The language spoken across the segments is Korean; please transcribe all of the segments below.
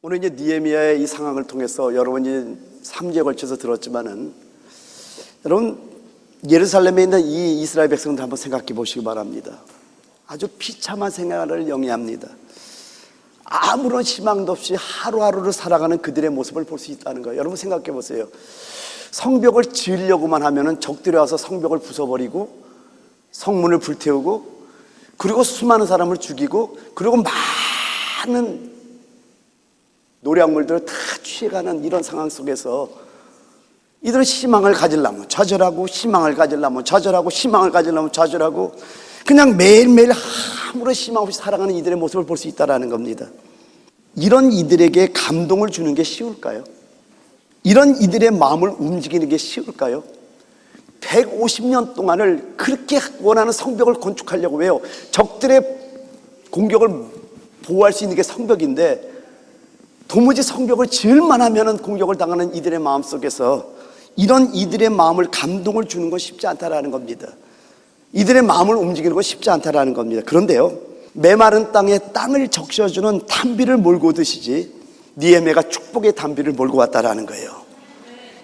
오늘 이제 느헤미야의 이 상황을 통해서 여러분이 3주에 걸쳐서 들었지만은, 여러분 예루살렘에 있는 이 이스라엘 백성들 한번 생각해 보시기 바랍니다. 아주 비참한 생활을 영위합니다. 아무런 희망도 없이 하루하루를 살아가는 그들의 모습을 볼 수 있다는 거예요. 여러분 생각해 보세요. 성벽을 지으려고만 하면은 적들이 와서 성벽을 부숴버리고 성문을 불태우고, 그리고 수많은 사람을 죽이고, 그리고 많은 노량물들을 다 취해가는 이런 상황 속에서 이들은 희망을 가지려면 좌절하고, 희망을 가지려면 좌절하고, 희망을 가지려면 좌절하고, 그냥 매일매일 아무런 희망 없이 살아가는 이들의 모습을 볼 수 있다는 겁니다. 이런 이들에게 감동을 주는 게 쉬울까요? 이런 이들의 마음을 움직이는 게 쉬울까요? 150년 동안을 그렇게 원하는 성벽을 건축하려고 해요. 적들의 공격을 보호할 수 있는 게 성벽인데, 도무지 성벽을 지을만 하면 공격을 당하는 이들의 마음 속에서 이런 이들의 마음을 감동을 주는 건 쉽지 않다라는 겁니다. 이들의 마음을 움직이는 건 쉽지 않다라는 겁니다. 그런데요, 메마른 땅에 땅을 적셔주는 단비를 몰고 드시지 느헤미야가 축복의 단비를 몰고 왔다라는 거예요.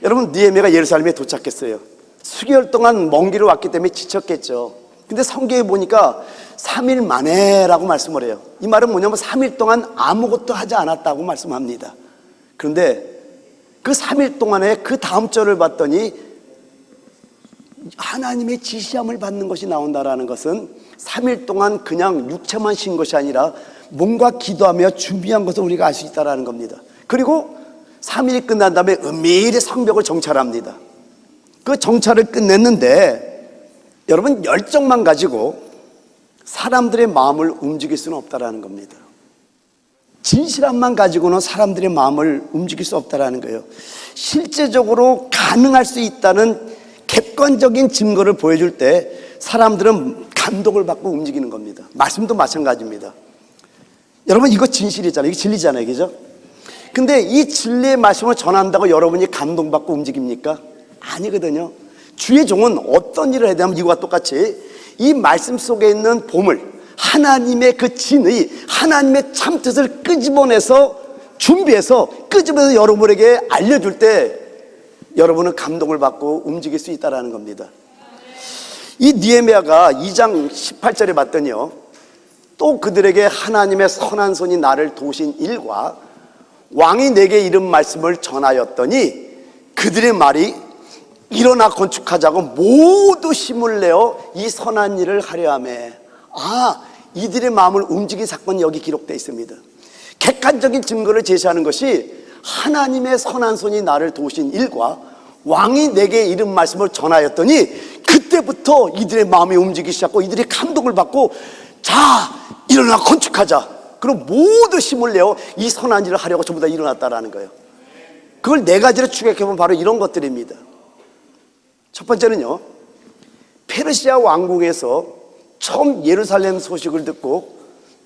여러분, 느헤미야가 예루살렘에 도착했어요. 수개월 동안 먼 길을 왔기 때문에 지쳤겠죠. 근데 성경에 보니까 3일 만에라고 말씀을 해요. 이 말은 뭐냐면 3일 동안 아무것도 하지 않았다고 말씀합니다. 그런데 그 3일 동안에 그 다음 절을 봤더니 하나님의 지시함을 받는 것이 나온다라는 것은 3일 동안 그냥 육체만 쉰 것이 아니라 뭔가 기도하며 준비한 것을 우리가 알 수 있다는 겁니다. 그리고 3일이 끝난 다음에 은밀히 성벽을 정찰합니다. 그 정찰을 끝냈는데, 여러분, 열정만 가지고 사람들의 마음을 움직일 수는 없다라는 겁니다. 진실함만 가지고는 사람들의 마음을 움직일 수 없다라는 거예요. 실제적으로 가능할 수 있다는 객관적인 증거를 보여줄 때 사람들은 감동을 받고 움직이는 겁니다. 말씀도 마찬가지입니다. 여러분, 이거 진실이잖아요. 이게 진리잖아요. 그죠? 근데 이 진리의 말씀을 전한다고 여러분이 감동받고 움직입니까? 아니거든요. 주의 종은 어떤 일을 해야 되냐면 이거와 똑같이 이 말씀 속에 있는 보물, 하나님의 그 진의, 하나님의 참뜻을 끄집어내서 준비해서 끄집어내서 여러분에게 알려줄 때 여러분은 감동을 받고 움직일 수 있다는 겁니다. 이 느헤미야가 2장 18절에 봤더니요, 또 그들에게 하나님의 선한 손이 나를 도우신 일과 왕이 내게 이른 말씀을 전하였더니 그들의 말이 일어나 건축하자고 모두 힘을 내어 이 선한 일을 하려 하매. 이들의 마음을 움직인 사건이 여기 기록되어 있습니다. 객관적인 증거를 제시하는 것이 하나님의 선한 손이 나를 도우신 일과 왕이 내게 이른 말씀을 전하였더니 그때부터 이들의 마음이 움직이기 시작하고 이들이 감동을 받고, 자, 일어나 건축하자. 그럼 모두 힘을 내어 이 선한 일을 하려고 전부 다 일어났다라는 거예요. 그걸 네 가지로 추격해보면 바로 이런 것들입니다. 첫 번째는요, 페르시아 왕궁에서 처음 예루살렘 소식을 듣고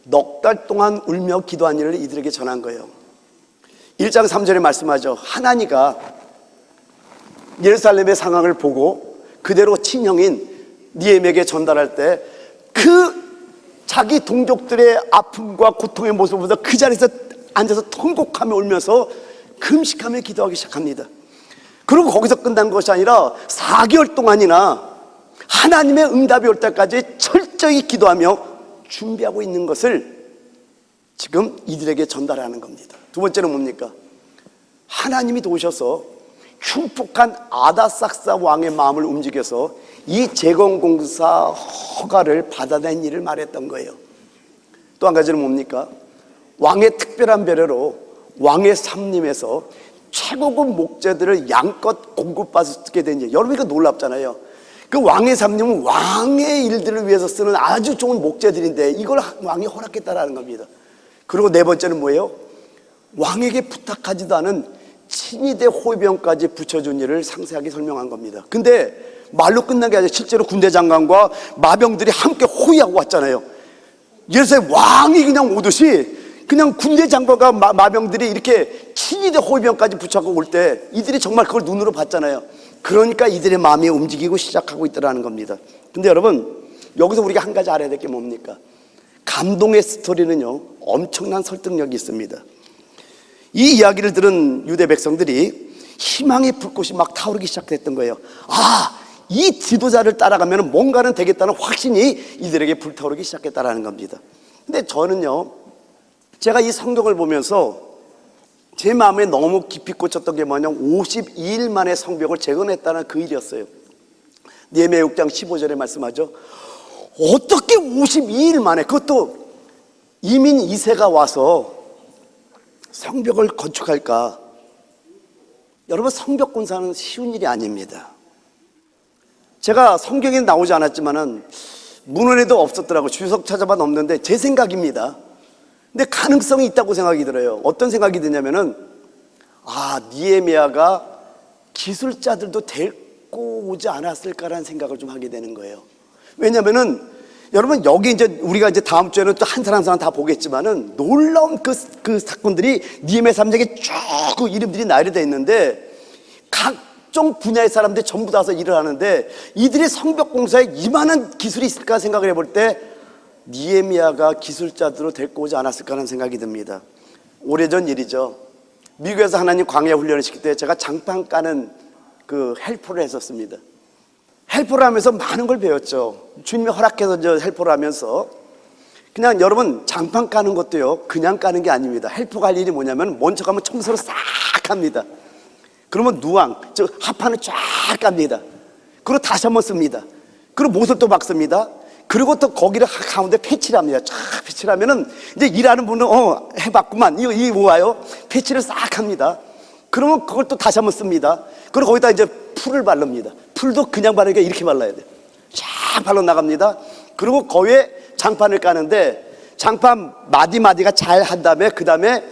넉 달 동안 울며 기도한 일을 이들에게 전한 거예요. 1장 3절에 말씀하죠. 하나니가 예루살렘의 상황을 보고 그대로 친형인 느헤미야에게 전달할 때 그 자기 동족들의 아픔과 고통의 모습을 보면서 그 자리에서 앉아서 통곡하며 울면서 금식하며 기도하기 시작합니다. 그리고 거기서 끝난 것이 아니라 4개월 동안이나 하나님의 응답이 올 때까지 철저히 기도하며 준비하고 있는 것을 지금 이들에게 전달하는 겁니다. 두 번째는 뭡니까? 하나님이 도우셔서 흉폭한 아다삭사 왕의 마음을 움직여서 이 재건공사 허가를 받아낸 일을 말했던 거예요. 또 한 가지는 뭡니까? 왕의 특별한 배려로 왕의 삼림에서 최고급 목재들을 양껏 공급받게 된 일. 여러분, 이거 놀랍잖아요. 그 왕의 삼림은 왕의 일들을 위해서 쓰는 아주 좋은 목재들인데 이걸 왕이 허락했다라는 겁니다. 그리고 네 번째는 뭐예요? 왕에게 부탁하지도 않은 친위대 호위병까지 붙여준 일을 상세하게 설명한 겁니다. 근데 말로 끝난 게 아니라 실제로 군대 장관과 마병들이 함께 호위하고 왔잖아요. 예루살렘 왕이 그냥 오듯이 그냥 군대 장관과 마병들이 이렇게 친위대 호위병까지 붙여서 올 때 이들이 정말 그걸 눈으로 봤잖아요. 그러니까 이들의 마음이 움직이고 시작하고 있더라는 겁니다. 근데 여러분, 여기서 우리가 한 가지 알아야 될 게 뭡니까? 감동의 스토리는요, 엄청난 설득력이 있습니다. 이 이야기를 들은 유대 백성들이 희망의 불꽃이 막 타오르기 시작했던 거예요. 아, 이 지도자를 따라가면 뭔가는 되겠다는 확신이 이들에게 불타오르기 시작했다는 겁니다. 근데 저는요, 제가 이 성경을 보면서 제 마음에 너무 깊이 꽂혔던 게 뭐냐면 52일 만에 성벽을 재건했다는 그 일이었어요. 느헤미야 6장 15절에 말씀하죠. 어떻게 52일 만에, 그것도 이민 2세가 와서 성벽을 건축할까? 여러분, 성벽 건사는 쉬운 일이 아닙니다. 제가 성경에 나오지 않았지만은 문헌에도 없었더라고요. 주석 찾아봐도 없는데 제 생각입니다. 근데 가능성이 있다고 생각이 들어요. 어떤 생각이 드냐면은, 아, 느헤미야가 기술자들도 데리고 오지 않았을까라는 생각을 좀 하게 되는 거예요. 왜냐면은 여러분, 여기 이제 우리가 이제 다음 주에는 또 한 사람 다 보겠지만은 놀라운 그 사건들이 느헤미야 3장에 쭉 그 이름들이 나열되어 있는데 각종 분야의 사람들이 전부 다 와서 일을 하는데 이들이 성벽 공사에 이만한 기술이 있을까 생각을 해볼 때 느헤미야가 기술자들로 데리고 오지 않았을까 하는 생각이 듭니다. 오래전 일이죠. 미국에서 하나님 광야 훈련을 시킬 때 제가 장판 까는 그 헬퍼를 했었습니다. 헬퍼를 하면서 많은 걸 배웠죠. 주님이 허락해서 저 헬퍼를 하면서 그냥 여러분, 장판 까는 것도요 그냥 까는 게 아닙니다. 헬퍼가 할 일이 뭐냐면 먼저 가면 청소를 싹 합니다. 그러면 누왕, 저 합판을 쫙 깝니다. 그리고 다시 한번 씁니다. 그리고 못을 또 박습니다. 그리고 또 거기를 가운데 패치를 합니다. 쫙 패치를 하면은 이제 일하는 분은 해봤구만, 이 뭐와요? 패치를 싹 합니다. 그러면 그걸 또 다시 한번 씁니다. 그리고 거기다 이제 풀을 바릅니다. 풀도 그냥 바르니까 이렇게 발라야 돼요. 쫙 발라 나갑니다. 그리고 거기에 장판을 까는데 장판 마디마디가 잘 한 다음에 그 다음에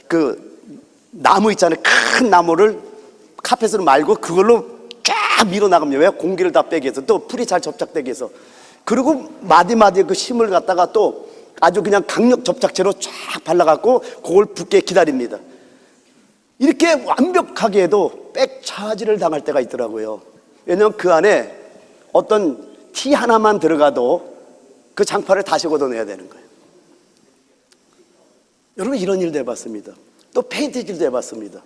그 나무 있잖아요. 큰 나무를 카펫으로 말고 그걸로 쫙 밀어 나갑니다. 왜? 공기를 다 빼기 위해서, 또 풀이 잘 접착되기 위해서. 그리고 마디마디에 그 힘을 갖다가 또 아주 그냥 강력 접착제로 쫙 발라갖고 그걸 붓게 기다립니다. 이렇게 완벽하게 해도 백차지를 당할 때가 있더라고요. 왜냐하면 그 안에 어떤 티 하나만 들어가도 그 장판을 다시 걷어내야 되는 거예요. 여러분, 이런 일도 해봤습니다. 또 페인트질도 해봤습니다.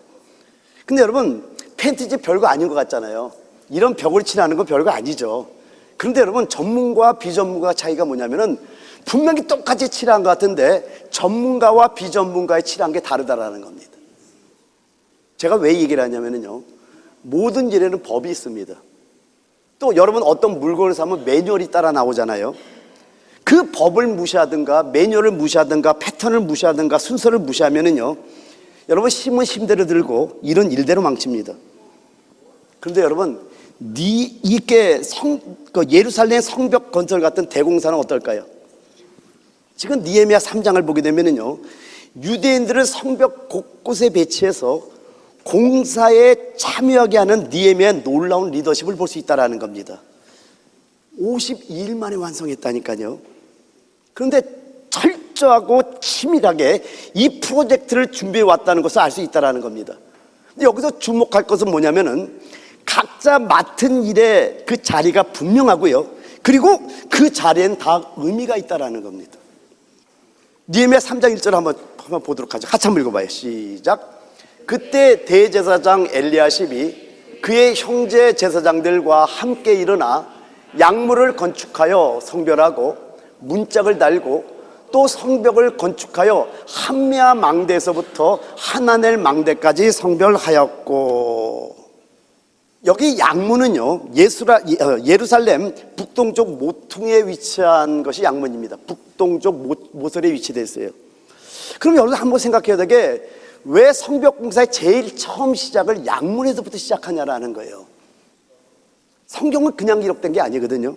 근데 여러분, 페인트질 별거 아닌 것 같잖아요. 이런 벽을 칠하는 건 별거 아니죠. 그런데 여러분, 전문가와 비전문가 차이가 뭐냐면은 분명히 똑같이 칠한 것 같은데 전문가와 비전문가의 칠한 게 다르다라는 겁니다. 제가 왜 얘기를 하냐면요, 모든 일에는 법이 있습니다. 또 여러분, 어떤 물건을 사면 매뉴얼이 따라 나오잖아요. 그 법을 무시하든가 매뉴얼을 무시하든가 패턴을 무시하든가 순서를 무시하면은요, 여러분, 힘은 힘대로 들고 일은 일대로 망칩니다. 그런데 여러분, 이게 예루살렘 성벽 건설 같은 대공사는 어떨까요? 지금 느헤미야 3장을 보게 되면은요, 유대인들을 성벽 곳곳에 배치해서 공사에 참여하게 하는 느헤미야의 놀라운 리더십을 볼 수 있다는 겁니다. 52일 만에 완성했다니까요. 그런데 철저하고 치밀하게 이 프로젝트를 준비해 왔다는 것을 알 수 있다는 겁니다. 근데 여기서 주목할 것은 뭐냐면은 각자 맡은 일의 그 자리가 분명하고요, 그리고 그 자리엔 다 의미가 있다는 겁니다. 느헤미야 3장 1절 한번 보도록 하죠. 같이 한번 읽어봐요. 시작. 그때 대제사장 엘리야십이 그의 형제 제사장들과 함께 일어나 양문을 건축하여 성별하고 문짝을 달고 또 성벽을 건축하여 한미아 망대에서부터 하나넬 망대까지 성별하였고, 여기 양문은요 예루살렘 북동쪽 모퉁이에 위치한 것이 양문입니다. 북동쪽 모서리에 위치되어 있어요. 그럼 여기서 한번 생각해야 되게, 왜 성벽 공사의 제일 처음 시작을 양문에서부터 시작하냐라는 거예요. 성경은 그냥 기록된 게 아니거든요.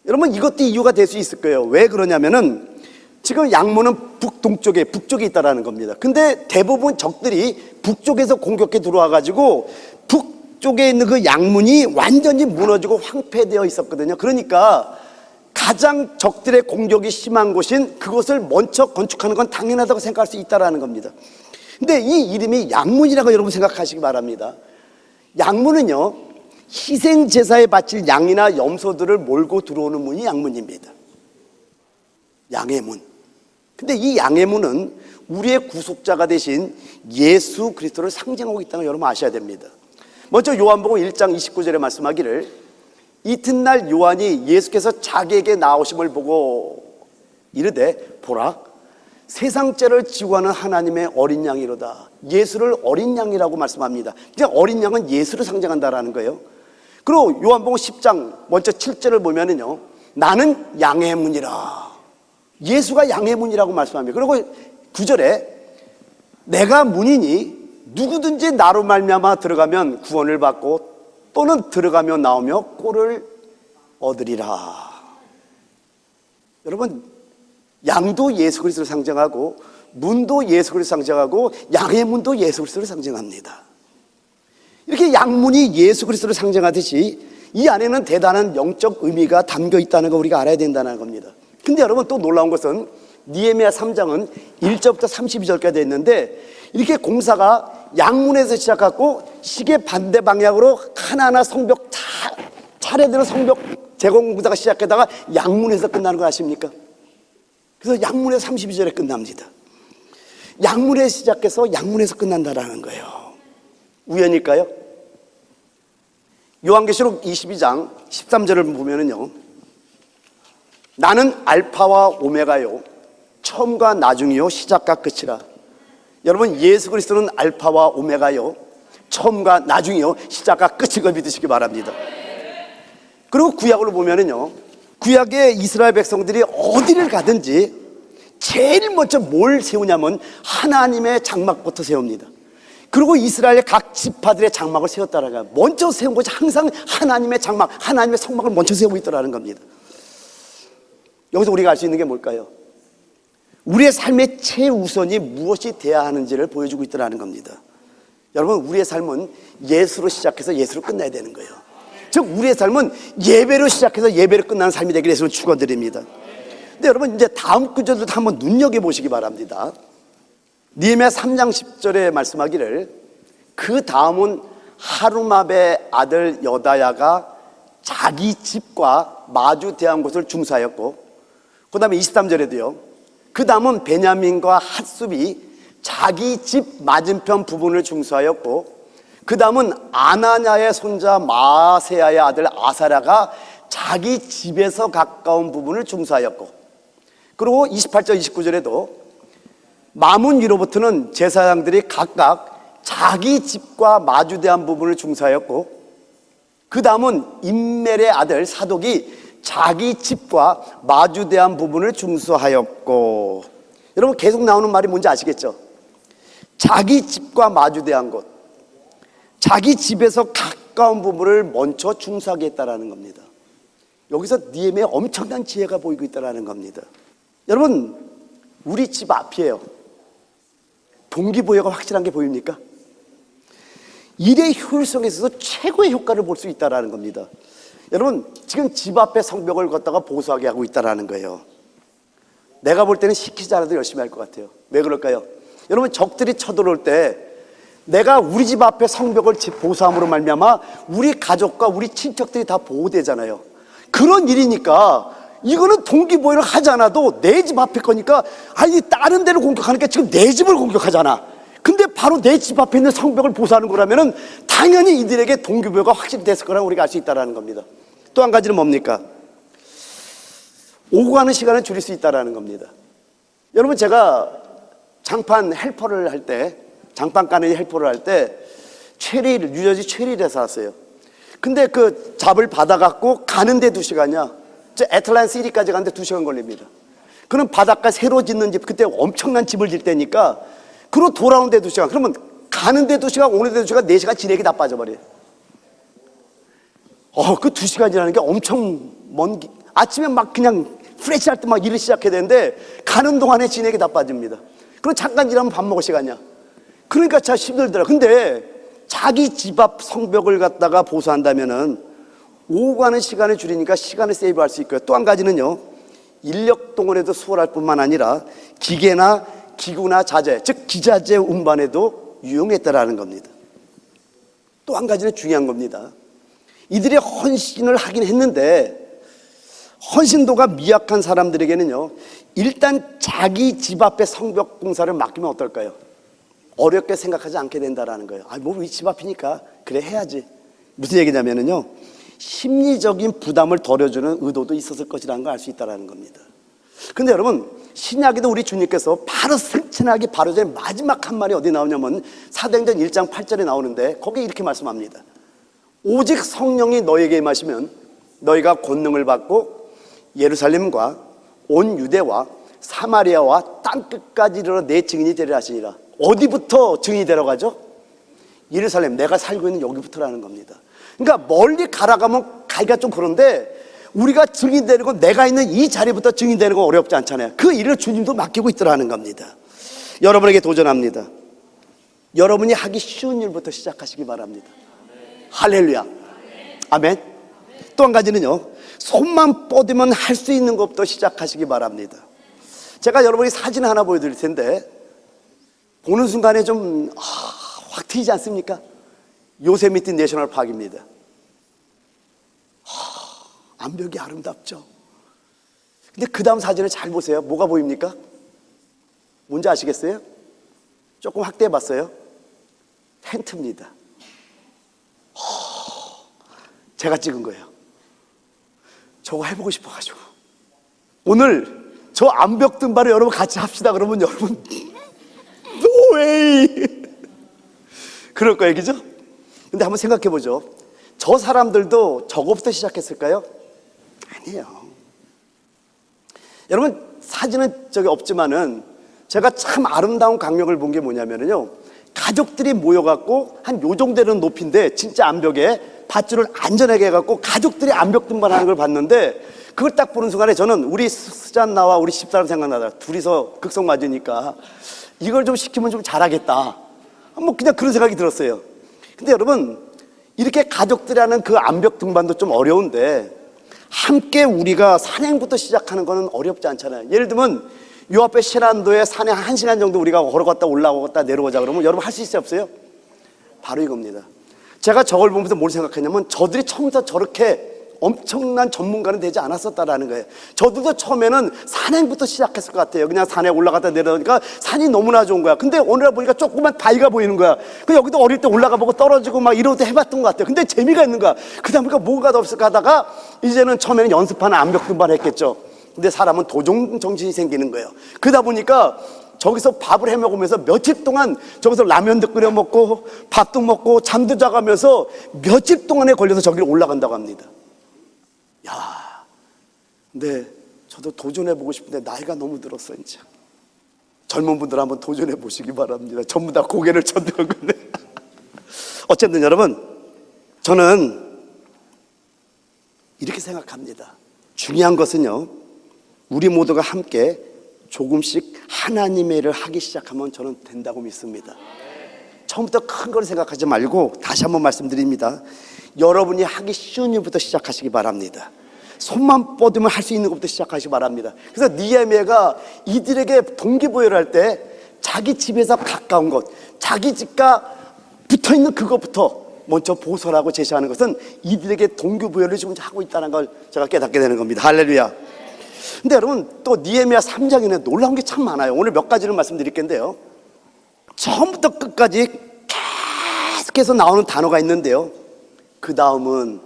여러분, 이것도 이유가 될 수 있을 거예요. 왜 그러냐면은 지금 양문은 북동쪽에, 북쪽에 있다라는 겁니다. 근데 대부분 적들이 북쪽에서 공격해 들어와 가지고 북쪽에 있는 그 양문이 완전히 무너지고 황폐되어 있었거든요. 그러니까 가장 적들의 공격이 심한 곳인 그것을 먼저 건축하는 건 당연하다고 생각할 수 있다는 겁니다. 근데 이 이름이 양문이라고 여러분 생각하시기 바랍니다. 양문은요, 희생제사에 바칠 양이나 염소들을 몰고 들어오는 문이 양문입니다. 양의 문. 근데 이 양의 문은 우리의 구속자가 되신 예수 그리스도를 상징하고 있다는 걸 여러분 아셔야 됩니다. 먼저 요한복음 1장 29절에 말씀하기를 이튿날 요한이 예수께서 자기에게 나오심을 보고 이르되 보라 세상 죄를 지고 가는 하나님의 어린 양이로다. 예수를 어린 양이라고 말씀합니다. 이제 어린 양은 예수를 상징한다라는 거예요. 그리고 요한복음 10장 먼저 7절을 보면은요, 나는 양의 문이라. 예수가 양의 문이라고 말씀합니다. 그리고 9절에 내가 문이니 누구든지 나로 말미암아 들어가면 구원을 받고 또는 들어가며 나오며 꼴을 얻으리라. 여러분, 양도 예수 그리스도를 상징하고 문도 예수 그리스도를 상징하고 양의 문도 예수 그리스도를 상징합니다. 이렇게 양문이 예수 그리스도를 상징하듯이 이 안에는 대단한 영적 의미가 담겨 있다는 거 우리가 알아야 된다는 겁니다. 근데 여러분 또 놀라운 것은 느헤미야 3장은 1절부터 32절까지 되어 있는데 이렇게 공사가 양문에서 시작하고 시계 반대 방향으로 하나하나 성벽 차례대로 성벽 제공 공사가 시작하다가 양문에서 끝나는 거 아십니까? 그래서 양문에서 32절에 끝납니다. 양문에서 시작해서 양문에서 끝난다라는 거예요. 우연일까요? 요한계시록 22장 13절을 보면은요, 나는 알파와 오메가요 처음과 나중이요 시작과 끝이라. 여러분, 예수 그리스도는 알파와 오메가요 처음과 나중이요 시작과 끝인 걸 믿으시기 바랍니다. 그리고 구약으로 보면은요, 구약의 이스라엘 백성들이 어디를 가든지 제일 먼저 뭘 세우냐면 하나님의 장막부터 세웁니다. 그리고 이스라엘의 각 지파들의 장막을 세웠다라는 거예요. 먼저 세운 것이 항상 하나님의 장막, 하나님의 성막을 먼저 세우고 있더라는 겁니다. 여기서 우리가 알 수 있는 게 뭘까요? 우리의 삶의 최우선이 무엇이 돼야 하는지를 보여주고 있더라는 겁니다. 여러분, 우리의 삶은 예수로 시작해서 예수로 끝나야 되는 거예요. 즉 우리의 삶은 예배로 시작해서 예배로 끝나는 삶이 되기를 예수를 축원드립니다. 근데 여러분, 이제 다음 구절도 한번 눈여겨보시기 바랍니다. 느헤미야 3장 10절에 말씀하기를 그 다음은 하루마베의 아들 여다야가 자기 집과 마주 대한 곳을 중사하였고, 그 다음에 23절에도요, 그 다음은 베냐민과 핫숲이 자기 집 맞은편 부분을 중수하였고, 그 다음은 아나냐의 손자 마세야의 아들 아사랴가 자기 집에서 가까운 부분을 중수하였고, 그리고 28절 29절에도 마문 위로부터는 제사장들이 각각 자기 집과 마주대한 부분을 중수하였고, 그 다음은 임멜의 아들 사독이 자기 집과 마주대한 부분을 중수하였고. 여러분, 계속 나오는 말이 뭔지 아시겠죠? 자기 집과 마주대한 곳, 자기 집에서 가까운 부분을 먼저 중수하게 했다라는 겁니다. 여기서 느헤미야의 엄청난 지혜가 보이고 있다라는 겁니다. 여러분, 우리 집 앞이에요. 동기부여가 확실한 게 보입니까? 일의 효율성에 있어서 최고의 효과를 볼 수 있다는 겁니다. 여러분, 지금 집 앞에 성벽을 걷다가 보수하게 하고 있다는 거예요. 내가 볼 때는 시키지 않아도 열심히 할 것 같아요. 왜 그럴까요? 여러분, 적들이 쳐들어올 때 내가 우리 집 앞에 성벽을 보수함으로 말미암아 우리 가족과 우리 친척들이 다 보호되잖아요. 그런 일이니까 이거는 동기부여를 하지 않아도 내 집 앞에 거니까, 아니 다른 데를 공격하니까 지금 내 집을 공격하잖아. 근데 바로 내 집 앞에 있는 성벽을 보수하는 거라면은 당연히 이들에게 동기부여가 확실히 됐을 거라고 우리가 알 수 있다는 겁니다. 또 한 가지는 뭡니까? 오고 가는 시간을 줄일 수 있다는 겁니다. 여러분, 제가 장판 헬퍼를 할 때, 장판 까는 헬퍼를 할 때 체리를, 뉴저지 체리를 살았어요. 근데 그 잡을 받아갖고 가는데 2시간이야. 애틀랜타 시티까지 가는데 2시간 걸립니다. 그럼 바닷가 새로 짓는 집, 그때 엄청난 집을 질 때니까, 그리고 돌아오는데 2시간. 그러면 가는데 2시간, 오는데 2시간, 4시간 지내기 다 빠져버려요. 그 2시간이라는 게 엄청 아침에 막 그냥 프레시 할 때 막 일을 시작해야 되는데, 가는 동안에 지내기 다 빠집니다. 그럼 잠깐 일하면 밥 먹을 시간이야. 그러니까 참 힘들더라. 근데 자기 집 앞 성벽을 갖다가 보수한다면은 오고 가는 시간을 줄이니까 시간을 세이브할 수 있고요. 또 한 가지는요, 인력 동원에도 수월할 뿐만 아니라 기계나 기구나 자재, 즉 기자재 운반에도 유용했다라는 겁니다. 또 한 가지는 중요한 겁니다. 이들이 헌신을 하긴 했는데 헌신도가 미약한 사람들에게는요, 일단 자기 집 앞에 성벽 공사를 맡기면 어떨까요? 어렵게 생각하지 않게 된다라는 거예요. 뭐 우리 집 앞이니까 그래 해야지. 무슨 얘기냐면요, 심리적인 부담을 덜어주는 의도도 있었을 것이라는 걸 알 수 있다는 겁니다. 근데 여러분, 신약에도 우리 주님께서 바로 승천하기 바로 전에 마지막 한 말이 어디 나오냐면 사도행전 1장 8절에 나오는데, 거기에 이렇게 말씀합니다. 오직 성령이 너에게 임하시면 너희가 권능을 받고 예루살렘과 온 유대와 사마리아와 땅끝까지 이르러 내 증인이 되리라 하시니라. 어디부터 증인이 되러 가죠? 예루살렘, 내가 살고 있는 여기부터라는 겁니다. 그러니까 멀리 가라가면 가기가 좀 그런데, 우리가 증인되는 건 내가 있는 이 자리부터 증인되는 건 어렵지 않잖아요. 그 일을 주님도 맡기고 있더라는 겁니다. 여러분에게 도전합니다. 여러분이 하기 쉬운 일부터 시작하시기 바랍니다. 할렐루야. 아멘. 또 한 가지는요, 손만 뻗으면 할 수 있는 것부터 시작하시기 바랍니다. 제가 여러분이 사진 하나 보여드릴 텐데, 보는 순간에 좀 확 트이지 않습니까? 요세미티 내셔널 파크입니다. 암벽이 아름답죠. 근데 그 다음 사진을 잘 보세요. 뭐가 보입니까? 뭔지 아시겠어요? 조금 확대해 봤어요. 텐트입니다. 제가 찍은 거예요. 저거 해보고 싶어가지고. 오늘 저 암벽 등반을 여러분 같이 합시다 그러면 여러분 no way 그럴 거예요, 그죠? 근데 한번 생각해 보죠. 저 사람들도 저거부터 시작했을까요? 아니에요. 여러분, 사진은 저기 없지만은 제가 참 아름다운 강력을 본 게 뭐냐면요, 가족들이 모여갖고 한 요 정도 되는 높이인데 진짜 암벽에 밧줄을 안전하게 해갖고 가족들이 암벽 등반하는 걸 봤는데, 그걸 딱 보는 순간에 저는 우리 수잔나와 우리 집사람 생각나다. 둘이서 극성 맞으니까 이걸 좀 시키면 좀 잘하겠다, 뭐 그냥 그런 생각이 들었어요. 근데 여러분, 이렇게 가족들이 하는 그 암벽 등반도 좀 어려운데, 함께 우리가 산행부터 시작하는 거는 어렵지 않잖아요. 예를 들면 요 앞에 신안도에 산에 1시간 정도 우리가 걸어갔다 올라갔다 내려오자 그러면 여러분 할 수 있어요, 없어요? 바로 이겁니다. 제가 저걸 보면서 뭘 생각했냐면, 저들이 처음부터 저렇게 엄청난 전문가는 되지 않았었다라는 거예요. 저들도 처음에는 산행부터 시작했을 것 같아요. 그냥 산에 올라갔다 내려오니까 산이 너무나 좋은 거야. 근데 오늘 보니까 조그만 바위가 보이는 거야. 그 여기도 어릴 때 올라가 보고 떨어지고 막 이러고 해봤던 것 같아요. 근데 재미가 있는 거야. 그다음 보니까 뭐가 더 없을까 하다가 이제는 처음에는 연습하는 암벽 등반 했겠죠. 근데 사람은 도전 정신이 생기는 거예요. 그러다 보니까 저기서 밥을 해 먹으면서 며칠 동안 저기서 라면도 끓여 먹고 밥도 먹고 잠도 자가면서 며칠 동안에 걸려서 저기를 올라간다고 합니다. 야, 근데 저도 도전해보고 싶은데 나이가 너무 들었어. 이제 젊은 분들 한번 도전해 보시기 바랍니다. 전부 다 고개를 쳐들었는데 어쨌든 여러분, 저는 이렇게 생각합니다. 중요한 것은요, 우리 모두가 함께 조금씩 하나님의 일을 하기 시작하면 저는 된다고 믿습니다. 처음부터 큰 걸 생각하지 말고, 다시 한번 말씀드립니다. 여러분이 하기 쉬운 일부터 시작하시기 바랍니다. 손만 뻗으면 할 수 있는 것부터 시작하시기 바랍니다. 그래서 느헤미야가 이들에게 동기부여를 할 때 자기 집에서 가까운 것, 자기 집과 붙어있는 그것부터 먼저 보소라고 제시하는 것은 이들에게 동기부여를 지금 하고 있다는 걸 제가 깨닫게 되는 겁니다. 할렐루야. 근데 여러분, 또 느헤미야 3장에는 놀라운 게 참 많아요. 오늘 몇 가지를 말씀드릴 텐데요, 처음부터 끝까지 계속해서 나오는 단어가 있는데요, 그 다음은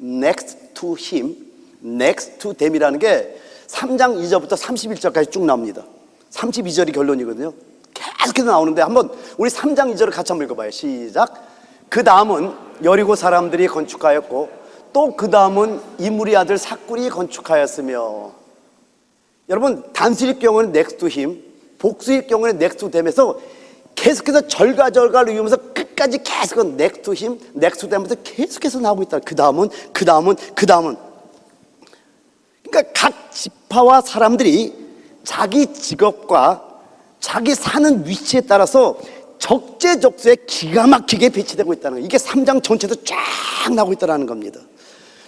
next to him, next to them이라는 게 3장 2절부터 31절까지 쭉 나옵니다. 32절이 결론이거든요. 계속해서 나오는데 한번 우리 3장 2절을 같이 한번 읽어봐요. 시작. 그 다음은 여리고 사람들이 건축하였고 또 그 다음은 이므리 아들 삭굴이 건축하였으며. 여러분, 단수일 경우는 next to him, 복수일 경우는 next to them에서 계속해서 절가절가를 이으면서 끝까지 계속 next to him, next to them부터 계속해서 나오고 있다. 그 다음은, 그 다음은, 그 다음은. 그러니까 각 지파와 사람들이 자기 직업과 자기 사는 위치에 따라서 적재적소에 기가 막히게 배치되고 있다는 거예요. 이게 3장 전체도 쫙 나오고 있다는 겁니다.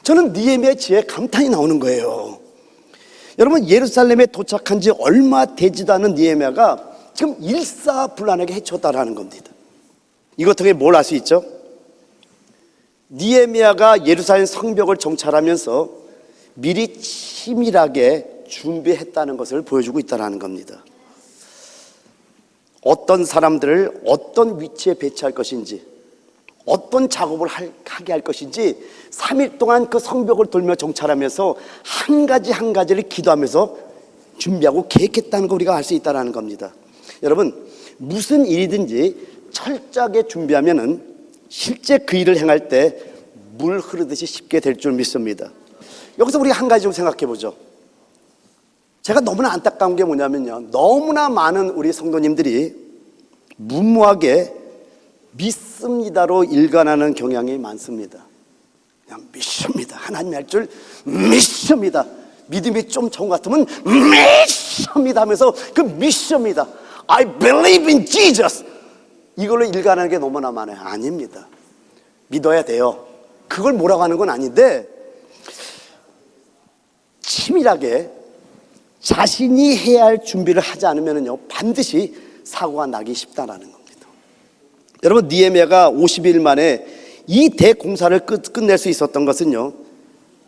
저는 느헤미야의 지혜에 감탄이 나오는 거예요. 여러분, 예루살렘에 도착한 지 얼마 되지도 않은 느헤미야가 지금 일사불란하게 해쳤다라는 겁니다. 이것 통해 뭘 알 수 있죠? 느헤미야가 예루살렘 성벽을 정찰하면서 미리 치밀하게 준비했다는 것을 보여주고 있다는 겁니다. 어떤 사람들을 어떤 위치에 배치할 것인지, 어떤 작업을 하게 할 것인지 3일 동안 그 성벽을 돌며 정찰하면서 한 가지 한 가지를 기도하면서 준비하고 계획했다는 거 우리가 알 수 있다는 겁니다. 여러분, 무슨 일이든지 철저하게 준비하면은 실제 그 일을 행할 때 물 흐르듯이 쉽게 될 줄 믿습니다. 여기서 우리가 한 가지 좀 생각해 보죠. 제가 너무나 안타까운 게 뭐냐면요, 너무나 많은 우리 성도님들이 무모하게 믿습니다로 일관하는 경향이 많습니다. 그냥 믿습니다. 하나님 할 줄 믿습니다. 믿음이 좀 적은 것 같으면 믿습니다 하면서 그 믿습니다, I believe in Jesus, 이걸로 일관하는 게 너무나 많아요. 아닙니다. 믿어야 돼요. 그걸 뭐라고 하는 건 아닌데, 치밀하게 자신이 해야 할 준비를 하지 않으면요 반드시 사고가 나기 쉽다라는 겁니다. 여러분, 느헤미야가 50일 만에 이 대공사를 끝낼 수 있었던 것은요,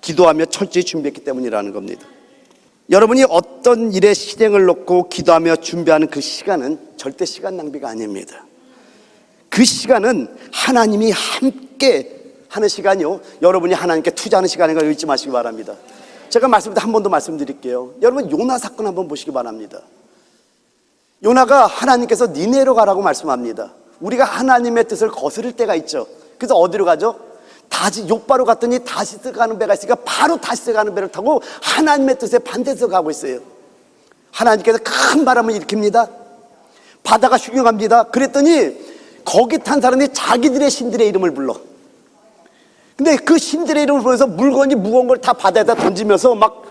기도하며 철저히 준비했기 때문이라는 겁니다. 여러분이 어떤 일에 실행을 놓고 기도하며 준비하는 그 시간은 절대 시간 낭비가 아닙니다. 그 시간은 하나님이 함께 하는 시간이요, 여러분이 하나님께 투자하는 시간인 걸 잊지 마시기 바랍니다. 제가 말씀드릴 때 한 번 더 말씀드릴게요. 여러분, 요나 사건 한번 보시기 바랍니다. 요나가 하나님께서 니네로 가라고 말씀합니다. 우리가 하나님의 뜻을 거스를 때가 있죠. 그래서 어디로 가죠? 요바로 갔더니 다시스 가는 배가 있으니까 바로 다시스 가는 배를 타고 하나님의 뜻에 반대해서 가고 있어요. 하나님께서 큰 바람을 일으킵니다. 바다가 흉흉합니다. 그랬더니 거기 탄 사람이 자기들의 신들의 이름을 불러. 근데 그 신들의 이름을 부르면서 물건이 무거운 걸 다 바다에다 던지면서 막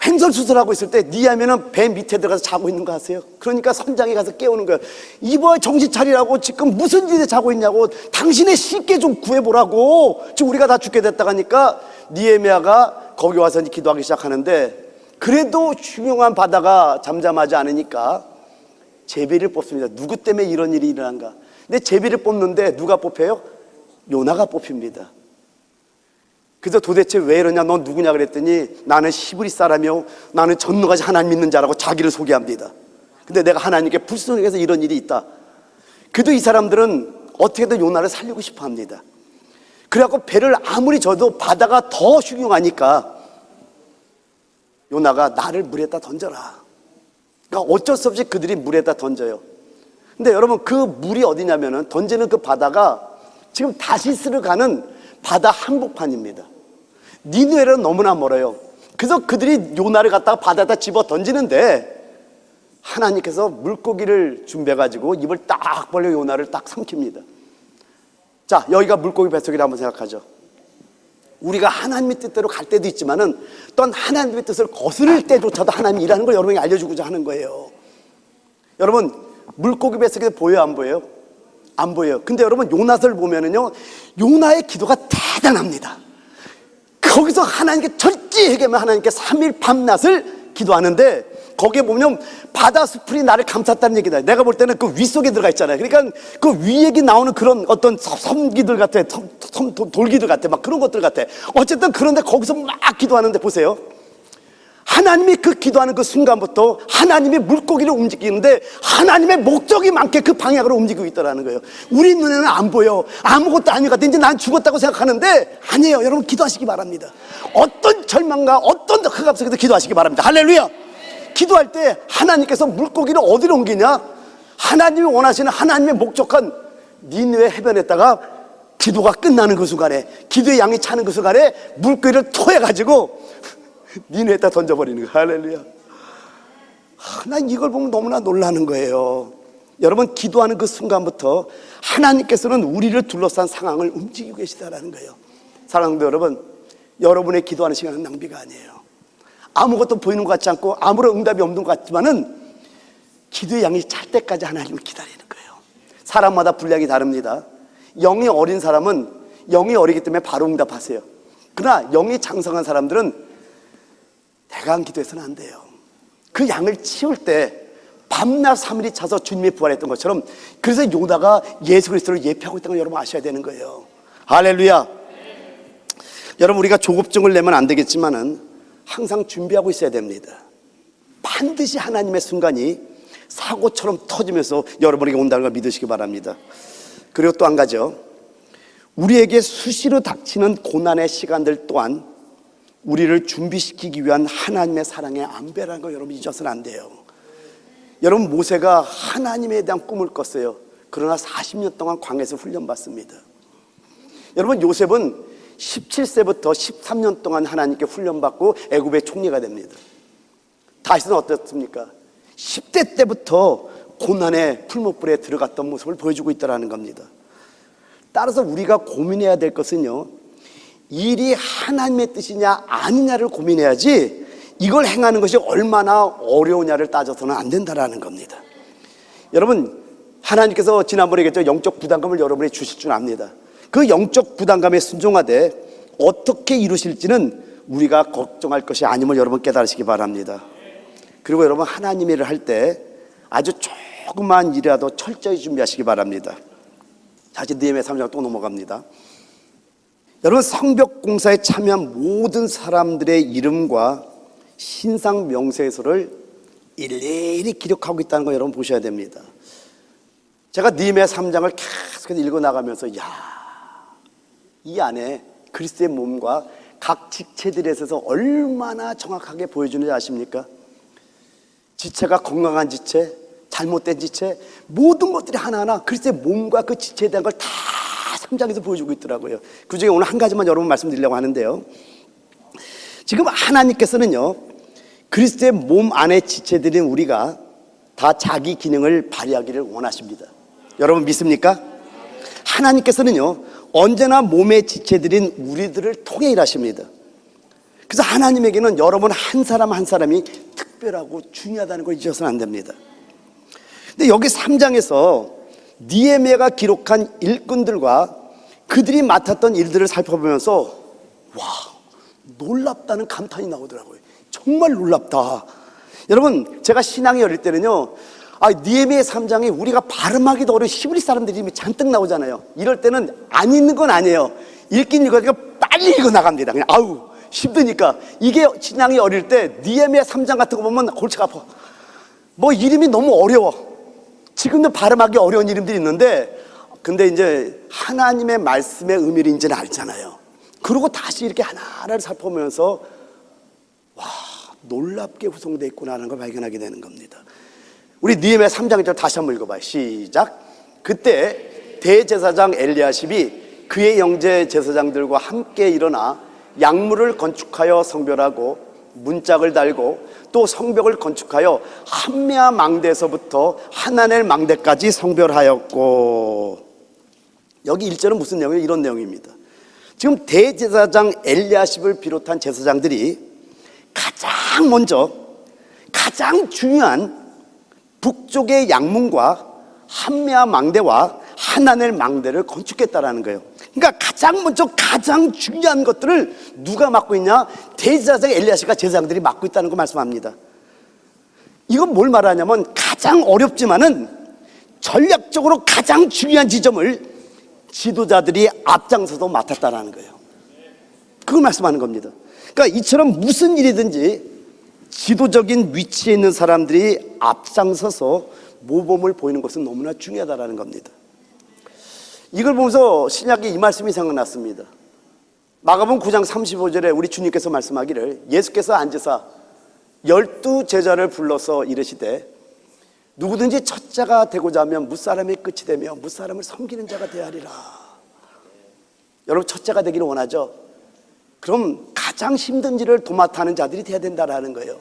횡설수설하고 있을 때 니하면은 배 밑에 들어가서 자고 있는 거 아세요? 그러니까 선장이 가서 깨우는 거예요. 이봐, 정신 차리라고, 지금 무슨 일에 자고 있냐고, 당신의 쉽게 좀 구해보라고, 지금 우리가 다 죽게 됐다고 하니까 느헤미야가 거기 와서 기도하기 시작하는데, 그래도 흉흉한 바다가 잠잠하지 않으니까 제비를 뽑습니다. 누구 때문에 이런 일이 일어난가? 근데 제비를 뽑는데 누가 뽑혀요? 요나가 뽑힙니다. 그래서 도대체 왜 이러냐, 넌 누구냐 그랬더니 나는 히브리 사람이요, 나는 전능하신 하나님 믿는 자라고 자기를 소개합니다. 근데 내가 하나님께 불순종해서 이런 일이 있다. 그래도 이 사람들은 어떻게든 요나를 살리고 싶어 합니다. 그래갖고 배를 아무리 져도 바다가 더 흉흉하니까 요나가 나를 물에다 던져라. 그러니까 어쩔 수 없이 그들이 물에다 던져요. 근데 여러분, 그 물이 어디냐면은, 던지는 그 바다가 지금 다시스를 가는 바다 한복판입니다. 니느웨는 너무나 멀어요. 그래서 그들이 요나를 갖다가 바다에다 집어 던지는데 하나님께서 물고기를 준비해가지고 입을 딱 벌려 요나를 딱 삼킵니다. 자, 여기가 물고기 뱃속이라 한번 생각하죠. 우리가 하나님의 뜻대로 갈 때도 있지만은 또 하나님의 뜻을 거스를 때조차도 하나님이 일하는 걸 여러분에게 알려주고자 하는 거예요. 여러분, 물고기 뱃속에 보여요, 안 보여요? 안 보여요. 근데 여러분, 요나서를 보면은요, 요나의 기도가 대단합니다. 거기서 하나님께 철저히 회개하면 하나님께 3일 밤낮을 기도하는데, 거기에 보면 바다 수풀이 나를 감쌌다는 얘기다. 내가 볼 때는 그 위 속에 들어가 있잖아요. 그러니까 그 위액이 나오는 그런 어떤 섬기들 같아, 돌기들 같아, 막 그런 것들 같아. 어쨌든 그런데 거기서 막 기도하는데 보세요. 하나님이 그 기도하는 그 순간부터 하나님이 물고기를 움직이는데 하나님의 목적이 많게 그 방향으로 움직이고 있다는 거예요. 우리 눈에는 안 보여. 아무것도 아닌 것 같아. 이제 난 죽었다고 생각하는데 아니에요. 여러분, 기도하시기 바랍니다. 어떤 절망과 어떤 흑암 속에서 기도하시기 바랍니다. 할렐루야. 기도할 때 하나님께서 물고기를 어디로 옮기냐? 하나님이 원하시는 하나님의 목적한 니느웨 해변에다가 기도가 끝나는 그 순간에, 기도의 양이 차는 그 순간에 물고기를 토해가지고 니네에다 던져버리는 거예요. 할렐루야. 난 이걸 보면 너무나 놀라는 거예요. 여러분, 기도하는 그 순간부터 하나님께서는 우리를 둘러싼 상황을 움직이고 계시다라는 거예요. 사랑하는 성도 여러분, 여러분의 기도하는 시간은 낭비가 아니에요. 아무것도 보이는 것 같지 않고 아무런 응답이 없는 것 같지만은 기도의 양이 찰 때까지 하나님을 기다리는 거예요. 사람마다 분량이 다릅니다. 영이 어린 사람은 영이 어리기 때문에 바로 응답하세요. 그러나 영이 장성한 사람들은 대강 기도해서는 안 돼요. 그 양을 치울 때 밤낮 3일이 차서 주님이 부활했던 것처럼, 그래서 요나가 예수 그리스도를 예표하고 있다는 걸 여러분 아셔야 되는 거예요. 할렐루야. 여러분, 우리가 조급증을 내면 안 되겠지만은 항상 준비하고 있어야 됩니다. 반드시 하나님의 순간이 사고처럼 터지면서 여러분에게 온다는 걸 믿으시기 바랍니다. 그리고 또 한 가지요, 우리에게 수시로 닥치는 고난의 시간들 또한 우리를 준비시키기 위한 하나님의 사랑의 안배라는 거 여러분 잊어서는 안 돼요. 여러분, 모세가 하나님에 대한 꿈을 꿨어요. 그러나 40년 동안 광야에서 훈련받습니다. 여러분, 요셉은 17세부터 13년 동안 하나님께 훈련받고 애굽의 총리가 됩니다. 다윗은 어떻습니까? 10대 때부터 고난의 풀무불에 들어갔던 모습을 보여주고 있다는 겁니다. 따라서 우리가 고민해야 될 것은요, 일이 하나님의 뜻이냐 아니냐를 고민해야지 이걸 행하는 것이 얼마나 어려우냐를 따져서는 안 된다는 겁니다. 여러분, 하나님께서 지난번에 얘기했죠. 영적 부담감을 여러분이 주실 줄 압니다. 그 영적 부담감에 순종하되 어떻게 이루실지는 우리가 걱정할 것이 아님을 여러분 깨달으시기 바랍니다. 그리고 여러분, 하나님 일을 할 때 아주 조그만 일이라도 철저히 준비하시기 바랍니다. 다시 느헤미야 3장 또 넘어갑니다. 여러분, 성벽 공사에 참여한 모든 사람들의 이름과 신상 명세서를 일일이 기록하고 있다는 거 여러분 보셔야 됩니다. 제가 느헤미야 3장을 계속해서 읽어나가면서 이 안에 그리스도의 몸과 각 지체들에 있어서 얼마나 정확하게 보여주는지 아십니까? 지체가 건강한 지체, 잘못된 지체, 모든 것들이 하나하나 그리스도의 몸과 그 지체에 대한 걸 다 3장에서 보여주고 있더라고요. 그 중에 오늘 한 가지만 여러분 말씀드리려고 하는데요, 지금 하나님께서는요, 그리스도의 몸 안에 지체들인 우리가 다 자기 기능을 발휘하기를 원하십니다. 여러분 믿습니까? 하나님께서는요, 언제나 몸의 지체들인 우리들을 통해 일하십니다. 그래서 하나님에게는 여러분 한 사람 한 사람이 특별하고 중요하다는 걸 잊어서는 안 됩니다. 근데 여기 3장에서 느헤미야가 기록한 일꾼들과 그들이 맡았던 일들을 살펴보면서 와, 놀랍다는 감탄이 나오더라고요. 정말 놀랍다. 여러분, 제가 신앙이 어릴 때는요, 느헤미야 3장이 우리가 발음하기도 어려운 히브리 사람들이 잔뜩 나오잖아요. 이럴 때는 안 읽는 건 아니에요. 읽긴 읽으니까 빨리 읽어 나갑니다. 그냥 힘드니까. 이게 신앙이 어릴 때 느헤미야 3장 같은 거 보면 골치가 아파. 뭐 이름이 너무 어려워. 지금도 발음하기 어려운 이름들이 있는데, 근데 이제 하나님의 말씀의 의미를 이제는 알잖아요. 그리고 다시 이렇게 하나하나를 살펴보면서 와, 놀랍게 구성되어 있구나 하는 걸 발견하게 되는 겁니다. 우리 느헤미야 3장을 다시 한번 읽어봐요. 시작. 그때 대제사장 엘리야십이 그의 형제 제사장들과 함께 일어나 양물을 건축하여 성별하고 문짝을 달고 또 성벽을 건축하여 함메아 망대에서부터 하나넬 망대까지 성별하였고, 여기 1절은 무슨 내용이에요? 이런 내용입니다. 지금 대제사장 엘리야십을 비롯한 제사장들이 가장 먼저 가장 중요한 북쪽의 양문과 함메아 망대와 하나넬 망대를 건축했다라는 거예요. 그러니까 가장 먼저 가장 중요한 것들을 누가 맡고 있냐? 대제사장 엘리야십과 제사장들이 맡고 있다는 거 말씀합니다. 이건 뭘 말하냐면 가장 어렵지만은 전략적으로 가장 중요한 지점을 지도자들이 앞장서서 맡았다라는 거예요. 그걸 말씀하는 겁니다. 그러니까 이처럼 무슨 일이든지 지도적인 위치에 있는 사람들이 앞장서서 모범을 보이는 것은 너무나 중요하다는 겁니다. 이걸 보면서 신약에 이 말씀이 생각났습니다. 마가복음 9장 35절에 우리 주님께서 말씀하기를, 예수께서 앉으사 12제자를 불러서 이르시되 누구든지 첫자가 되고자 하면 무사람의 끝이 되며 무사람을 섬기는 자가 되어야 하리라. 여러분, 첫자가 되기를 원하죠? 그럼 가장 힘든 일을 도맡아 하는 자들이 되어야 된다는 거예요.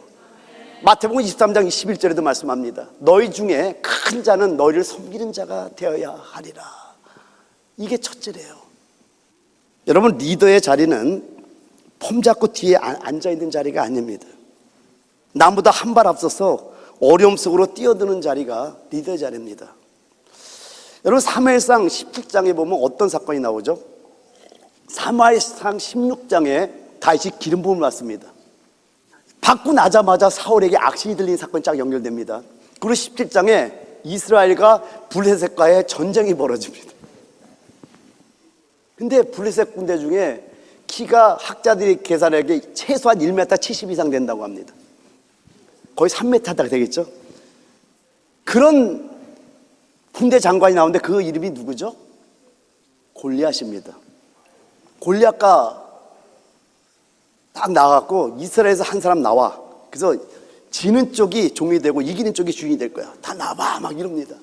마태복음 23장 21절에도 말씀합니다. 너희 중에 큰 자는 너희를 섬기는 자가 되어야 하리라. 이게 첫째래요. 여러분, 리더의 자리는 폼 잡고 뒤에 앉아있는 자리가 아닙니다. 남보다 한 발 앞서서 어려움 속으로 뛰어드는 자리가 리더의 자리입니다. 여러분, 사무엘상 17장에 보면 어떤 사건이 나오죠? 사무엘상 16장에 다윗이 기름 부음을 받습니다. 받고 나자마자 사울에게 악신이 들린 사건이 쫙 연결됩니다. 그리고 17장에 이스라엘과 블레셋과의 전쟁이 벌어집니다. 근데 블레셋 군대 중에 키가 학자들이 계산하기에 최소한 1m 70 이상 된다고 합니다. 거의 3m다 되겠죠. 그런 군대 장관이 나오는데 그 이름이 누구죠? 골리앗입니다. 골리앗과 딱 나와갖고 이스라엘에서 한 사람 나와. 그래서 지는 쪽이 종이 되고 이기는 쪽이 주인이 될 거야. 다 나와 막 이럽니다.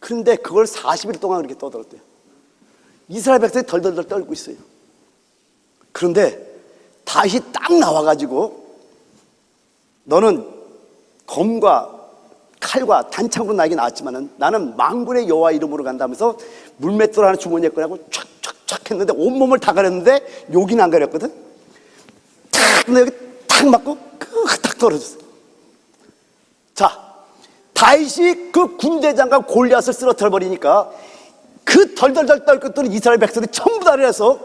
그런데 그걸 40일 동안 그렇게 떠들었대요. 이스라엘 백성이 덜덜덜 떨고 있어요. 그런데 다시 딱 나와가지고 너는 검과 칼과 단창으로 나에게 나왔지만은 나는 만군의 여호와 이름으로 간다면서 물맷돌 하나 주머니에 꺼내고 촥촥촥 했는데 온몸을 다 가렸는데 여기는 안 가렸거든. 탁 근데 여기 탁 맞고 탁 떨어졌어. 자, 다윗이 그 군대 장관 골리앗을 쓰러뜨려 버리니까 그 덜덜덜 떨었던 이스라엘 백성들이 전부 다 일어나서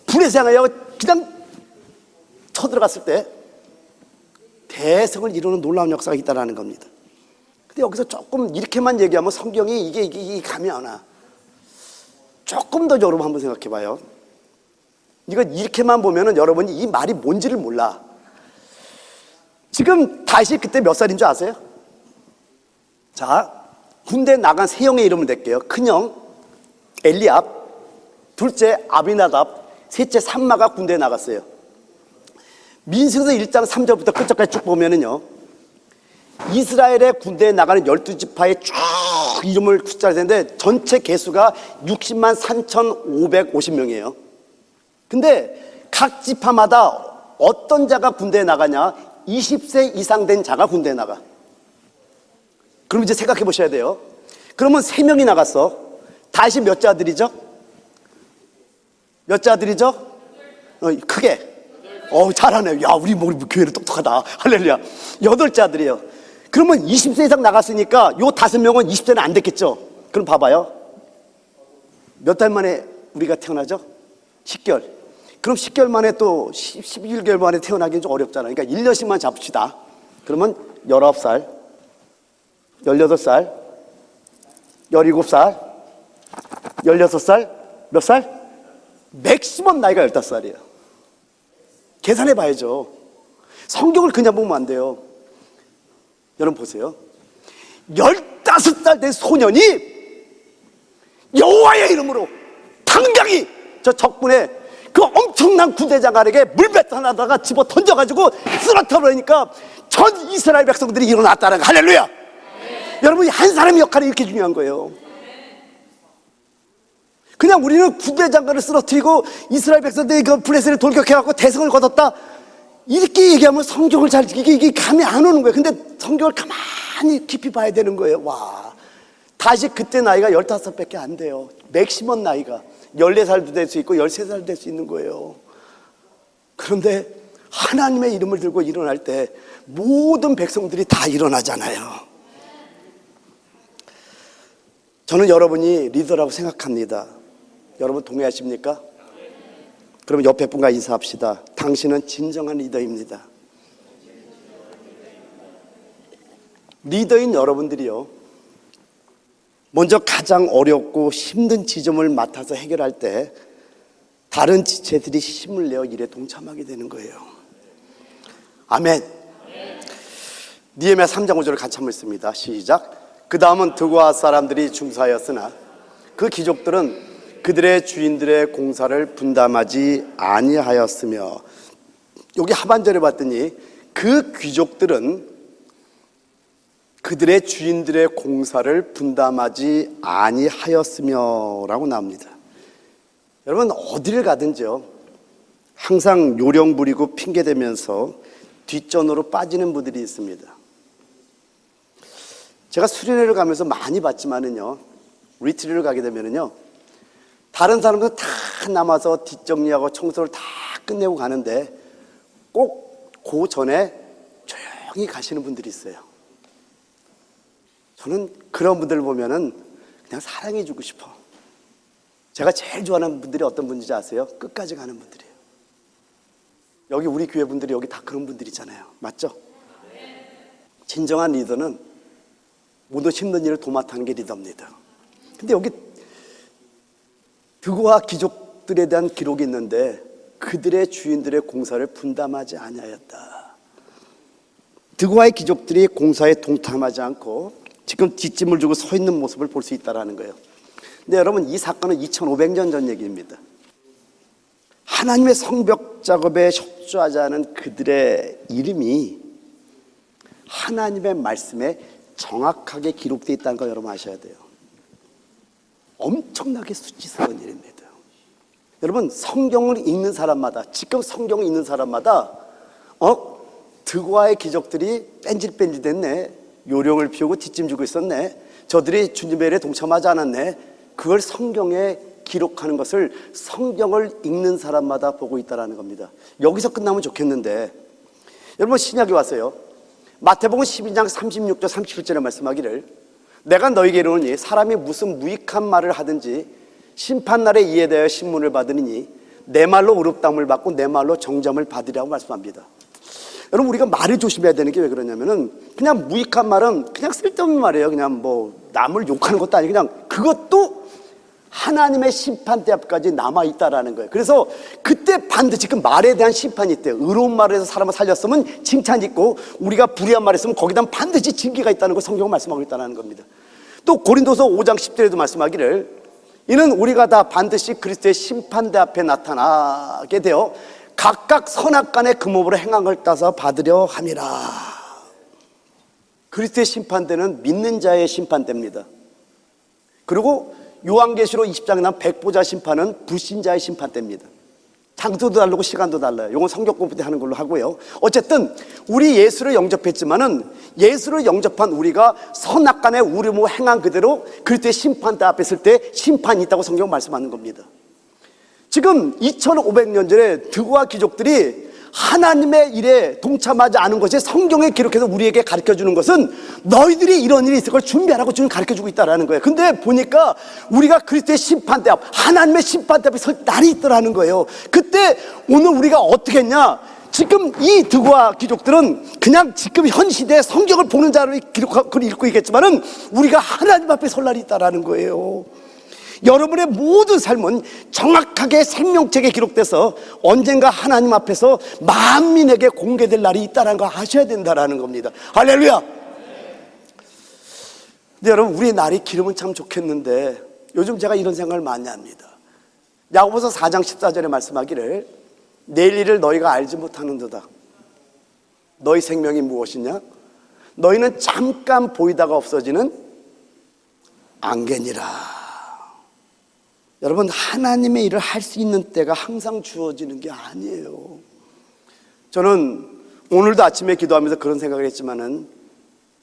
불에서 향하여 그냥 쳐들어갔을 때 대성을 이루는 놀라운 역사가 있다는 겁니다. 근데 여기서 조금 이렇게만 얘기하면 성경이 이게 감이 안 와. 조금 더 여러분 한번 생각해 봐요. 이거 이렇게만 보면은 여러분이 이 말이 뭔지를 몰라. 지금 다윗이 그때 몇 살인 줄 아세요? 자, 군대 나간 세 형의 이름을 댈게요. 큰형 엘리압, 둘째 아비나답, 셋째 삼마가 군대에 나갔어요. 민수기서 1장 3절부터 끝까지 쭉 보면은요, 이스라엘의 군대에 나가는 12지파의 쭉 이름을 숫자를 대는데 전체 개수가 60만 3,550명이에요. 근데 각 지파마다 어떤 자가 군대에 나가냐? 20세 이상 된 자가 군대에 나가. 그럼 이제 생각해 보셔야 돼요. 그러면 3명이 나갔어. 다시 몇 자들이죠? 몇 자들이죠? 크게. 잘하네. 야, 우리 교회는 똑똑하다. 할렐루야. 8자들이에요. 그러면 20세 이상 나갔으니까 요 5명은 20세는 안 됐겠죠? 그럼 봐봐요. 몇 달 만에 우리가 태어나죠? 10개월. 그럼 10개월 만에 또 11개월 만에 태어나기는 좀 어렵잖아요. 그러니까 1년씩만 잡읍시다. 그러면 19살, 18살, 17살, 16살, 몇 살? 맥시멈 나이가 15살이에요. 계산해 봐야죠. 성경을 그냥 보면 안 돼요. 여러분 보세요. 15살 된 소년이 여호와의 이름으로 당장이 저 적군의 그 엄청난 군대장관에게 물배 하나다가 집어 던져가지고 쓰러뜨려 버리니까 전 이스라엘 백성들이 일어났다는 거. 할렐루야. 여러분, 한 사람의 역할이 이렇게 중요한 거예요. 그냥 우리는 군대 장관을 쓰러뜨리고 이스라엘 백성들이 그 블레셋을 돌격해갖고 대성을 거뒀다, 이렇게 얘기하면 성경을 잘 이게 감이 안 오는 거예요. 근데 성경을 가만히 깊이 봐야 되는 거예요. 와, 다시 그때 나이가 15밖에 안 돼요. 맥시멈 나이가 14살도 될 수 있고 13살도 될 수 있는 거예요. 그런데 하나님의 이름을 들고 일어날 때 모든 백성들이 다 일어나잖아요. 저는 여러분이 리더라고 생각합니다. 여러분 동의하십니까? 그러면 옆에 분과 인사합시다. 당신은 진정한 리더입니다. 리더인 여러분들이요, 먼저 가장 어렵고 힘든 지점을 맡아서 해결할 때 다른 지체들이 힘을 내어 일에 동참하게 되는 거예요. 아멘. 느헤미야 3장 5절을 같이 한번 읽습니다. 시작. 그 다음은 드고아 사람들이 중사하였으나 그 귀족들은 그들의 주인들의 공사를 분담하지 아니하였으며, 여기 하반절에 봤더니 그 귀족들은 그들의 주인들의 공사를 분담하지 아니하였으며 라고 나옵니다. 여러분, 어디를 가든지요, 항상 요령 부리고 핑계대면서 뒷전으로 빠지는 분들이 있습니다. 제가 수련회를 가면서 많이 봤지만은요, 리트리트를 가게 되면은요, 다른 사람들 다 남아서 뒷정리하고 청소를 다 끝내고 가는데 꼭 그 전에 조용히 가시는 분들이 있어요. 저는 그런 분들을 보면은 그냥 사랑해주고 싶어. 제가 제일 좋아하는 분들이 어떤 분인지 아세요? 끝까지 가는 분들이에요. 여기 우리 교회 분들이 여기 다 그런 분들이잖아요. 맞죠? 진정한 리더는 모든 힘든 일을 도맡아 하는 게 리더입니다. 근데 여기 드고아 귀족들에 대한 기록이 있는데 그들의 주인들의 공사를 분담하지 아니하였다. 드고아의 귀족들이 공사에 동참하지 않고 지금 뒷짐을 주고 서 있는 모습을 볼 수 있다는 거예요. 근데 여러분, 이 사건은 2500년 전 얘기입니다. 하나님의 성벽 작업에 협조하지 않은 그들의 이름이 하나님의 말씀에 정확하게 기록되어 있다는 걸 여러분 아셔야 돼요. 엄청나게 수치스러운 일입니다. 여러분, 성경을 읽는 사람마다, 지금 성경을 읽는 사람마다 드고아의 기적들이 뺀질뺀질됐네, 요령을 피우고 뒷짐 주고 있었네, 저들이 주님의 일에 동참하지 않았네, 그걸 성경에 기록하는 것을 성경을 읽는 사람마다 보고 있다는 겁니다. 여기서 끝나면 좋겠는데, 여러분, 신약에 왔어요. 마태복음 12장 36절 37절에 말씀하기를, 내가 너희에게 이르노니 사람이 무슨 무익한 말을 하든지 심판날에 이에 대하여 신문을 받으니 내 말로 의롭다함을 받고 내 말로 정죄함을 받으리라고 말씀합니다. 여러분, 우리가 말을 조심해야 되는 게 왜 그러냐면은, 그냥 무익한 말은 그냥 쓸데없는 말이에요. 그냥 뭐 남을 욕하는 것도 아니고 그냥 그것도 하나님의 심판대 앞까지 남아있다라는 거예요. 그래서 그때 반드시 그 말에 대한 심판이 있대요. 의로운 말을 해서 사람을 살렸으면 칭찬이 있고, 우리가 불의한 말을 했으면 거기다 반드시 징계가 있다는 걸 성경은 말씀하고 있다는 겁니다. 또 고린도서 5장 10절에도 말씀하기를, 이는 우리가 다 반드시 그리스도의 심판대 앞에 나타나게 되어 각각 선악간의 금업으로 행한 걸 따서 받으려 함이라. 그리스도의 심판대는 믿는 자의 심판대입니다. 그리고 요한계시록 20장에 나온 백보자 심판은 불신자의 심판대입니다. 장소도 다르고 시간도 달라요. 이건 성경 공부 때 하는 걸로 하고요. 어쨌든 우리 예수를 영접했지만은, 예수를 영접한 우리가 선악간에 우르고 행한 그대로 그리스도의 심판대 앞에 있을 때 심판이 있다고 성경 말씀하는 겁니다. 지금 2500년 전에 드고아 귀족들이 하나님의 일에 동참하지 않은 것이 성경에 기록해서 우리에게 가르쳐주는 것은, 너희들이 이런 일이 있을 걸 준비하라고 주님 가르쳐주고 있다는 거예요. 근데 보니까 우리가 그리스도의 심판대 앞, 하나님의 심판대 앞에 설 날이 있더라는 거예요. 그때 오늘 우리가 어떻게 했냐, 지금 이 드고아 귀족들은 그냥 지금 현 시대의 성경을 보는 자로 글을 읽고 있겠지만은, 우리가 하나님 앞에 설 날이 있다는 거예요. 여러분의 모든 삶은 정확하게 생명책에 기록돼서 언젠가 하나님 앞에서 만민에게 공개될 날이 있다는 거 아셔야 된다는 겁니다. 할렐루야. 근데 여러분, 우리의 날이 길으면 참 좋겠는데, 요즘 제가 이런 생각을 많이 합니다. 야고보서 4장 14절에 말씀하기를, 내일 일을 너희가 알지 못하는도다. 너희 생명이 무엇이냐? 너희는 잠깐 보이다가 없어지는 안개니라. 여러분, 하나님의 일을 할 수 있는 때가 항상 주어지는 게 아니에요. 저는 오늘도 아침에 기도하면서 그런 생각을 했지만은,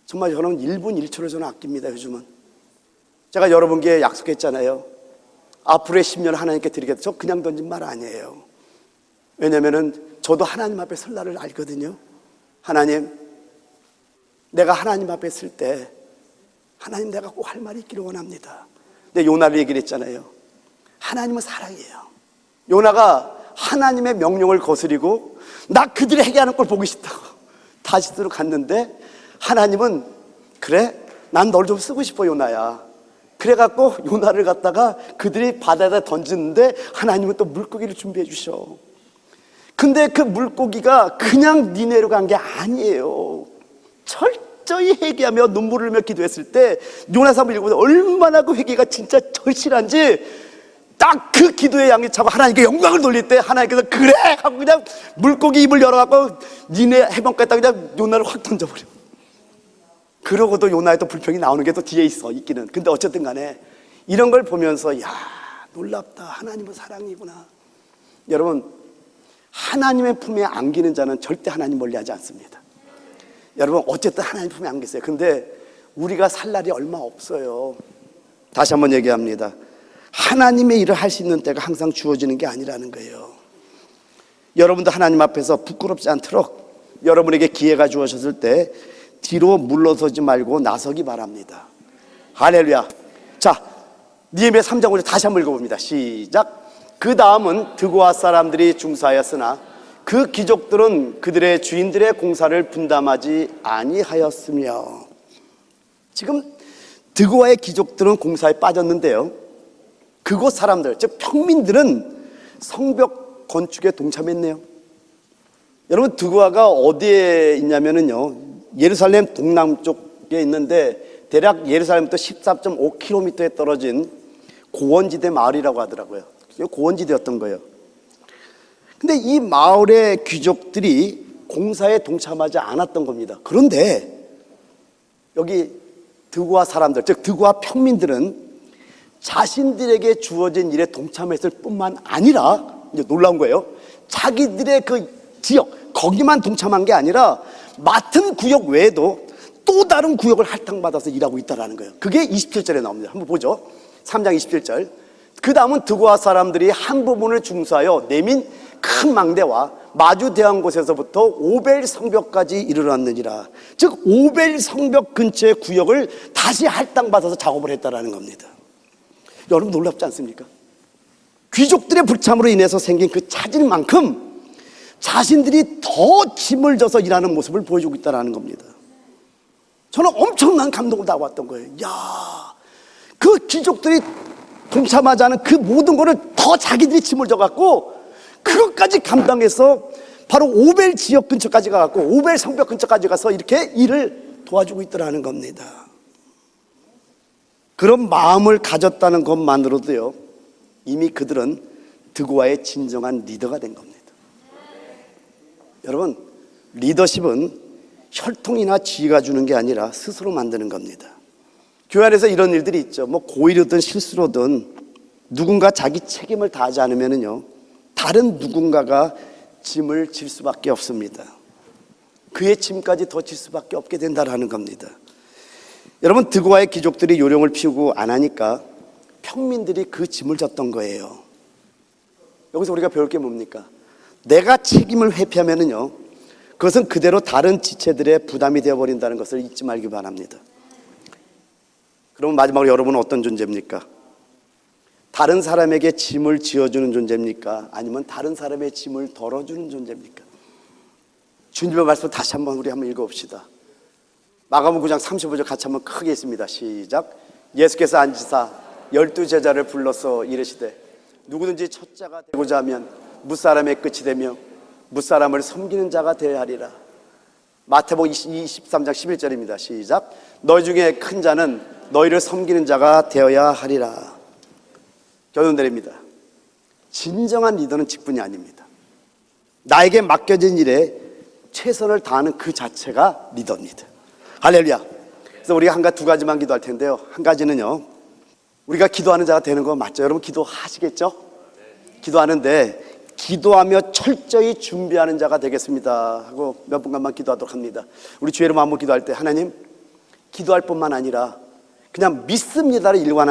정말 저는 1분 1초를 저는 아낍니다. 요즘은 제가 여러분께 약속했잖아요. 앞으로의 10년 하나님께 드리겠다. 저 그냥 던진 말 아니에요. 왜냐면은 저도 하나님 앞에 설 날을 알거든요. 하나님, 내가 하나님 앞에 설 때 하나님, 내가 꼭 할 말이 있기를 원합니다. 근데 요나를 얘기를 했잖아요. 하나님은 사랑이에요. 요나가 하나님의 명령을 거스리고 나 그들이 해결하는 걸 보고 싶다고 다시스로 갔는데, 하나님은 그래, 난 널 좀 쓰고 싶어 요나야. 그래갖고 요나를 갖다가 그들이 바다에다 던지는데, 하나님은 또 물고기를 준비해 주셔. 근데 그 물고기가 그냥 니네로 간 게 아니에요. 철저히 회개하며 눈물을 흘며 기도했을 때, 요나서 한번 읽어보세요. 얼마나 그 회개가 진짜 절실한지. 딱 그 기도의 양이 차고 하나님께 영광을 돌릴 때, 하나님께서 그래 하고 그냥 물고기 입을 열어갖고 니네 해변가에다 그냥 요나를 확 던져버려. 그러고도 요나의 또 불평이 나오는 게 또 뒤에 있기는. 근데 어쨌든 간에 이런 걸 보면서, 야, 놀랍다, 하나님은 사랑이구나. 여러분, 하나님의 품에 안기는 자는 절대 하나님 멀리하지 않습니다. 여러분, 어쨌든 하나님 품에 안겼어요. 근데 우리가 살 날이 얼마 없어요. 다시 한번 얘기합니다. 하나님의 일을 할 수 있는 때가 항상 주어지는 게 아니라는 거예요. 여러분도 하나님 앞에서 부끄럽지 않도록 여러분에게 기회가 주어졌을 때 뒤로 물러서지 말고 나서기 바랍니다. 할렐루야. 자, 느헤미야 3장 5절 다시 한번 읽어봅니다. 시작. 그 다음은 드고아 사람들이 중사하였으나 그 귀족들은 그들의 주인들의 공사를 분담하지 아니하였으며. 지금 드고아의 귀족들은 공사에 빠졌는데요, 그곳 사람들, 즉 평민들은 성벽 건축에 동참했네요. 여러분, 드고아가 어디에 있냐면은요, 예루살렘 동남쪽에 있는데 대략 예루살렘부터 14.5km에 떨어진 고원지대 마을이라고 하더라고요. 고원지대였던 거예요. 근데 이 마을의 귀족들이 공사에 동참하지 않았던 겁니다. 그런데 여기 드고아 사람들, 즉 드고아 평민들은 자신들에게 주어진 일에 동참했을 뿐만 아니라, 이제 놀라운 거예요, 자기들의 그 지역 거기만 동참한 게 아니라 맡은 구역 외에도 또 다른 구역을 할당받아서 일하고 있다는 거예요. 그게 27절에 나옵니다. 한번 보죠. 3장 27절. 그 다음은 드고아 사람들이 한 부분을 중수하여 내민 큰 망대와 마주 대한 곳에서부터 오벨 성벽까지 이르렀느니라. 즉 오벨 성벽 근처의 구역을 다시 할당받아서 작업을 했다라는 겁니다. 여러분, 놀랍지 않습니까? 귀족들의 불참으로 인해서 생긴 그 차질만큼 자신들이 더 짐을 져서 일하는 모습을 보여주고 있다는 겁니다. 저는 엄청난 감동을 받았던 거예요. 야, 그 귀족들이 동참하지 않은 그 모든 거를 더 자기들이 짐을 져갖고 그것까지 감당해서 바로 오벨 지역 근처까지 가갖고 오벨 성벽 근처까지 가서 이렇게 일을 도와주고 있더라는 겁니다. 그런 마음을 가졌다는 것만으로도요, 이미 그들은 드고아의 진정한 리더가 된 겁니다. 여러분, 리더십은 혈통이나 지위가 주는 게 아니라 스스로 만드는 겁니다. 교회 안에서 이런 일들이 있죠. 뭐 고의로든 실수로든 누군가 자기 책임을 다하지 않으면은요, 다른 누군가가 짐을 질 수밖에 없습니다. 그의 짐까지 더 질 수밖에 없게 된다라는 겁니다. 여러분, 드고아의 귀족들이 요령을 피우고 안 하니까 평민들이 그 짐을 졌던 거예요. 여기서 우리가 배울 게 뭡니까? 내가 책임을 회피하면은요, 그것은 그대로 다른 지체들의 부담이 되어버린다는 것을 잊지 말기 바랍니다. 그러면 마지막으로 여러분은 어떤 존재입니까? 다른 사람에게 짐을 지어주는 존재입니까? 아니면 다른 사람의 짐을 덜어주는 존재입니까? 주님의 말씀 다시 한번 우리 한번 읽어봅시다. 마가복음 9장 35절 같이 한번 크게 읽습니다. 시작. 예수께서 앉으사 12제자를 불러서 이르시되 누구든지 첫자가 되고자 하면 무사람의 끝이 되며 무사람을 섬기는 자가 되어야 하리라. 마태복음 23장 11절입니다. 시작. 너희 중에 큰 자는 너희를 섬기는 자가 되어야 하리라. 결론 내립니다. 진정한 리더는 직분이 아닙니다. 나에게 맡겨진 일에 최선을 다하는 그 자체가 리더입니다. 할렐루야. 그래서 우리가 한 가지 두 가지만 기도할 텐데요. 한 가지는요, 우리가 기도하는 자가 되는 거 맞죠? 여러분 기도하시겠죠? 기도하는데 기도하며 철저히 준비하는 자가 되겠습니다 하고 몇 분간만 기도하도록 합니다. 우리 주의 이름 한번 기도할 때, 하나님, 기도할 뿐만 아니라 그냥 믿습니다를 일관하는